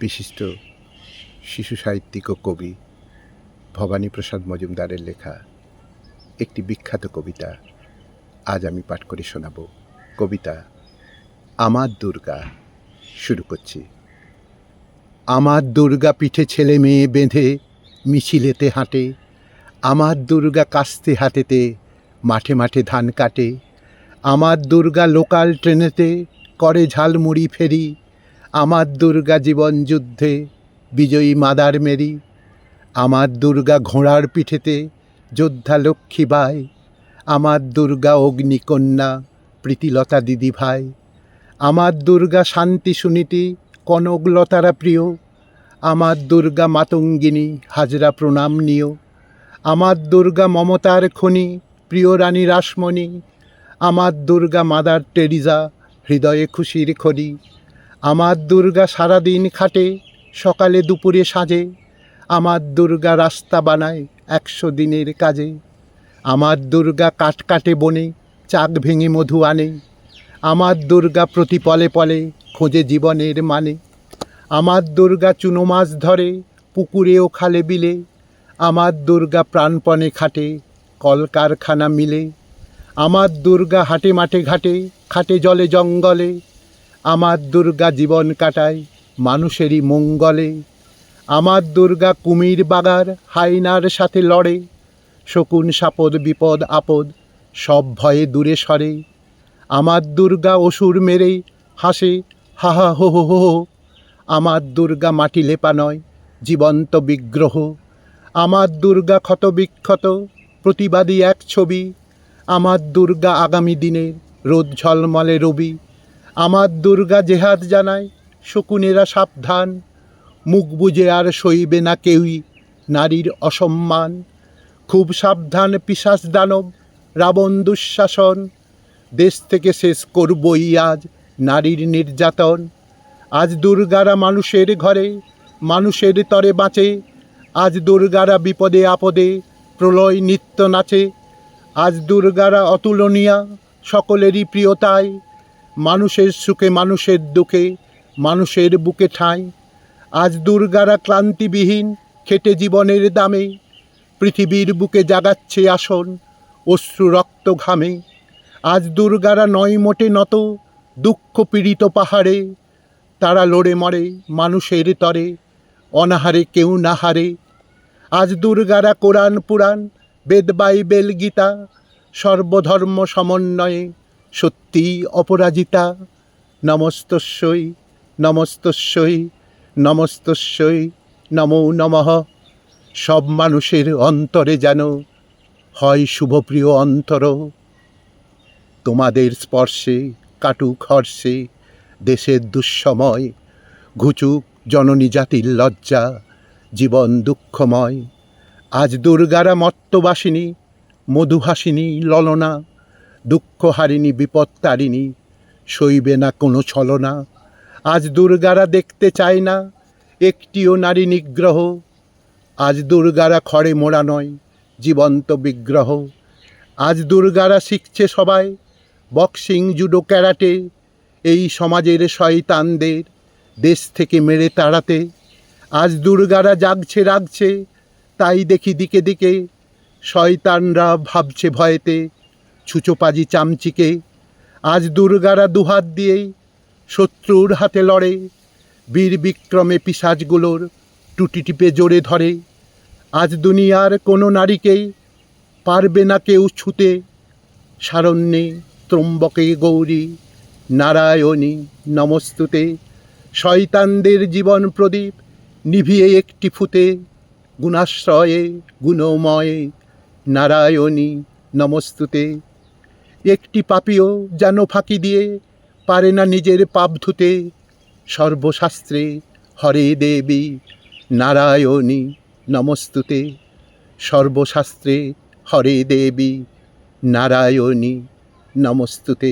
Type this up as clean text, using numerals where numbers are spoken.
বিশিষ্ট শিশু সাহিত্যিক ও কবি ভবানীপ্রসাদ মজুমদারের লেখা একটি বিখ্যাত কবিতা আজ আমি পাঠ করে শোনাব। কবিতা আমার দুর্গা। শুরু করছি। আমার দুর্গা পিঠে ছেলে মেয়ে বেঁধে মিছিলেতে হাঁটে, আমার দুর্গা কাস্তে হাতেতে মাঠে মাঠে ধান কাটে, আমার দুর্গা লোকাল ট্রেনেতে করে ঝালমুড়ি ফেরি, আমার দুর্গা জীবন যুদ্ধে বিজয়ী মাদার মেরি, আমার দুর্গা ঘোড়ার পিঠেতে যোদ্ধা লক্ষ্মীবাই, আমার দুর্গা অগ্নিকন্যা প্রীতিলতা দিদি ভাই, আমার দুর্গা শান্তি সুনীতি কনকলতারা প্রিয়, আমার দুর্গা মাতঙ্গিনী হাজরা প্রণাম নিও, আমার দুর্গা মমতার খনি প্রিয় রানী রাসমণি, আমার দুর্গা মাদার টেরিজা হৃদয়ে খুশির খনি, আমার দুর্গা সারাদিন খাটে সকালে দুপুরে সাজে, আমার দুর্গা রাস্তা বানায় 100 দিনের কাজে, আমার দুর্গা কাঠ কাটে বনে চাক ভেঙে মধু আনে, আমার দুর্গা প্রতি পলে পলে খোঁজে জীবনের মানে, আমার দুর্গা চুনো মাছ ধরে পুকুরে ও খালে বিলে, আমার দুর্গা প্রাণপণে খাটে কলকারখানা মিলে, আমার দুর্গা হাটে মাঠে ঘাটে খাটে জলে জঙ্গলে, আমার দুর্গা জীবন কাটায় মানুষেরই মঙ্গলে, আমার দুর্গা কুমির বাগার হাইনার সাথে লড়ে, শকুন সাপদ বিপদ আপদ সব ভয়ে দূরে সরে, আমার দুর্গা অসুর মেরে হাসে হা হা হো হো হো, আমার দুর্গা মাটি লেপা নয় জীবন্ত বিগ্রহ, আমার দুর্গা ক্ষত বিক্ষত প্রতিবাদী এক ছবি, আমার দুর্গা আগামী দিনের রোদ ঝলমলে রবি, আমার দুর্গা জেহাদ জানায় শকুনেরা সাবধান, মুখ বুজে আর সইবে না কেউই নারীর অসম্মান, খুব সাবধান পিশাচ দানব রাবণ দুঃশাসন, দেশ থেকে শেষ করবই আজ নারীর নির্যাতন, আজ দুর্গারা মানুষের ঘরে মানুষের তরে বাঁচে, আজ দুর্গারা বিপদে আপদে প্রলয় নৃত্য নাচে, আজ দুর্গারা অতুলনীয়া সকলেরই প্রিয়তায়, মানুষের সুখে মানুষের দুঃখে মানুষের বুকে ঠাঁই, আজ দুর্গারা ক্লান্তিবিহীন খেটে জীবনের দামে পৃথিবীর বুকে জাগাচ্ছে আসন অশ্রু রক্ত ঘামে, আজ দুর্গারা নয় মোটে নত দুঃখ পীড়িত পাহাড়ে, তারা লড়ে মরে মানুষের তরে অনাহারে কেউ না হারে, আজ দুর্গারা কোরআন পুরাণ বেদ বাইবেল গীতা সর্বধর্ম সমন্বয়ে সত্যিই অপরাজিতা, নমস্তস্যৈ নমস্তস্যৈ নমস্তস্যৈ নমো নমঃ। সব মানুষের অন্তরে যেন হয় শুভপ্রিয় অন্তর, তোমাদের স্পর্শে কাটুক হর্ষে দেশের দুঃসময়, ঘুচুক জননী জাতির লজ্জা জীবন দুঃখময়, আজ দুর্গারা মত্তবাসিনী মধুহাসিনী ললনা, দুঃখ হারিণী বিপত্তারিণী সইবে না কোনো ছলনা, আজ দুর্গারা দেখতে চায় না একটিও নারী নিগ্রহ, আজ দুর্গারা খড়ে মোড়া নয় জীবন্ত বিগ্রহ, আজ দুর্গারা শিখছে সবাই বক্সিং জুডো ক্যারাটে, এই সমাজের শয়তানদের দেশ থেকে মেরে তাড়াতে, আজ দুর্গারা জাগছে রাগছে তাই দেখি দিকে দিকে, শয়তানরা ভাবছে ভয়েতে ছুচোপাজি চামচিকে, আজ দুর্গারা দুহাত দিয়েই শত্রুর হাতে লড়ে, বীর বিক্রমে পিশাচগুলোর টুটি টিপে জোরে ধরে, আজ দুনিয়ার কোনো নারীকেই পারবে না কেউ ছুতে, শারণ্যে ত্রম্বকে গৌরী নারায়ণী নমস্তুতে, শয়তানদের জীবন প্রদীপ নিভিয়ে একটি ফুতে, গুণাশ্রয়ে গুণময়ে নারায়ণী নমস্তুতে, একটি পাপীও যেন ফাঁকি দিয়ে পারে না নিজের পাপ ধুতে, সর্বশাস্ত্রে হরে দেবী নারায়ণী নমস্তুতে, সর্বশাস্ত্রে হরে দেবী নারায়ণী নমস্তুতে।